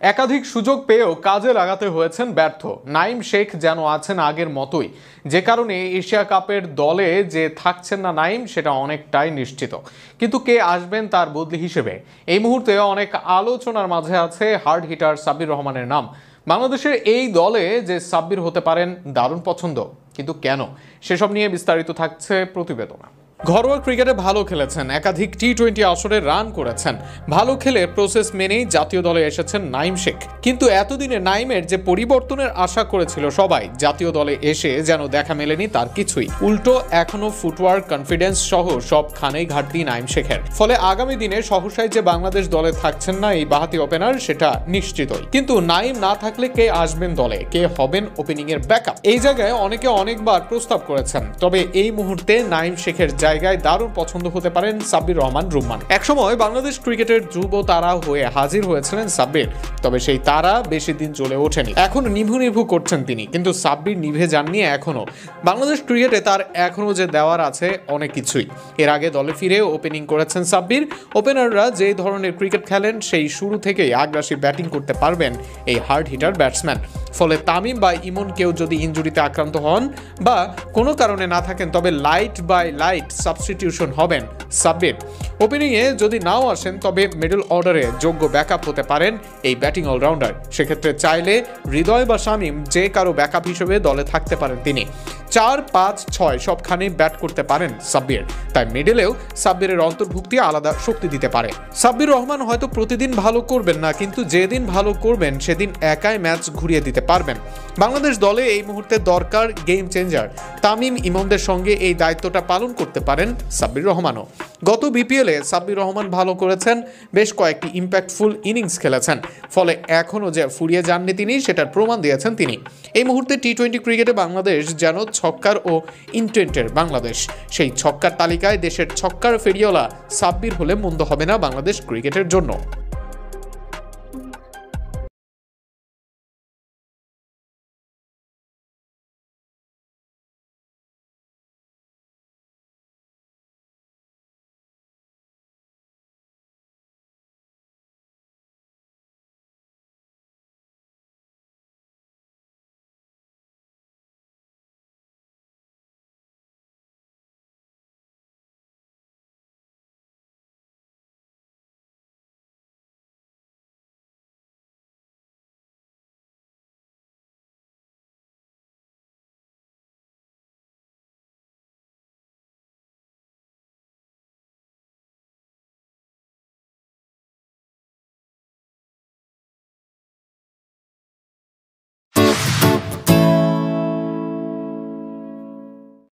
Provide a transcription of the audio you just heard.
একাধিক সুযোগ পেয়েও কাজে লাগাতে হয়েছেন ব্যর্থ। নাইম শেখ যেন আছেন আগের মতোই, যে কারণে এশিয়া কাপের দলে যে থাকছেন না নাইম সেটা অনেকটাই নিশ্চিত। কিন্তু কে আসবেন তার বদলি হিসেবে এই মুহূর্তে অনেক আলোচনার মাঝে আছে হার্ড হিটার সাব্বির রহমানের নাম। বাংলাদেশের এই দলে যে সাব্বির হতে পারেন দারুণ পছন্দ, কিন্তু কেন, সেসব নিয়ে বিস্তারিত থাকছে প্রতিবেদনা। ঘরোয়া ক্রিকেটে ভালো খেলেছেন, একাধিক টি-20 আসরে রান করেছেন, ভালো খেলে প্রসেস মেনেই জাতীয় দলে এসেছেন নাইম শেখ। কিন্তু এতদিনে নাইমের যে পরিবর্তনের আশা করেছিল সবাই, জাতীয় দলে এসে যেন দেখা মেলেনি তার কিছুই। উল্টো এখনো ফুটওয়ার্ক, কনফিডেন্স সহ সবখানেই ঘাটতি নাইম শেখের। ফলে আগামী দিনে সহসাই যে বাংলাদেশ দলে থাকছেন না এই বাঁহাতি ওপেনার সেটা নিশ্চিতই। কিন্তু নাইম না থাকলে কে আসবেন দলে, কে হবেন ওপেনিং এর ব্যাকআপ, এই জায়গায় অনেকে অনেকবার প্রস্তাব করেছেন। তবে এই মুহূর্তে নাইম শেখের জায়গায় দারুণ পছন্দ হতে পারেন সাব্বির রহমান রুম্মান। একসময় বাংলাদেশ ক্রিকেটের যুব তারা হয়ে হাজির হয়েছিলেন সাব্বির, তবে সেই তারা বেশি দিন চলে ওঠেনি। এখন নিভু নিভু করছেন তিনি, কিন্তু সাব্বির নিভে যাননি এখনো। বাংলাদেশ ক্রিকেটে তার এখনো যে দেওয়ার আছে অনেক কিছুই। এর আগে দলে ফিরে ওপেনিং করেছেন সাব্বির। ওপেনাররা যে ধরনের ক্রিকেট খেলেন সেই শুরু থেকেই আগ্রাসী ব্যাটিং করতে পারবেন এই হার্ড হিটার ব্যাটসম্যান। ফলে তামিম বা ইমন কেউ যদি ইনজুরিতে আক্রান্ত হন বা কোনো কারণে না থাকেন, তবে লাইট বাই লাইট সাবস্টিটিউশন হবেন সাব্বির। ওপেনিংয়ে যদি নাও আসেন তবে মিডল অর্ডারে যোগ্য ব্যাকআপ হতে পারেন এই ব্যাটিং অলরাউন্ডার। সেক্ষেত্রে চাইলে হৃদয় বা শামীম যে কারো ব্যাকআপ হিসেবে দলে থাকতে পারেন তিনি। 4, 5, 6 সবখানেই ব্যাট করতে পারেন সাব্বির, তাই মিডলেও সাব্বিরের অন্তর্ভুক্তি আলাদা শক্তি দিতে পারে। সাব্বির রহমান হয়তো প্রতিদিন ভালো করবেন না, কিন্তু যেদিন ভালো করবেন সেদিন একাই ম্যাচ ঘুরিয়ে দিতে পারবেন। বাংলাদেশ দলে এই মুহূর্তে দরকার গেম চেঞ্জার। তামিম ইমনদের সঙ্গে এই দায়িত্বটা পালন করতে পারেন সাব্বির রহমানও। গত বিপিএলে সাব্বির রহমান ভালো করেছেন, বেশ কয়েকটি ইম্প্যাক্টফুল ইনিংস খেলেছেন। ফলে এখনও যে ফুরিয়ে যাননি তিনি সেটার প্রমাণ দিয়েছেন তিনি। এই মুহূর্তে টি-20 ক্রিকেটে বাংলাদেশ যেন ছক্কার ও ইন্টেন্টের বাংলাদেশ। সেই ছক্কার তালিকায় দেশের ছক্কার ফেরিওয়ালা সাব্বির হলে মন্দ হবে না বাংলাদেশ ক্রিকেটের জন্য।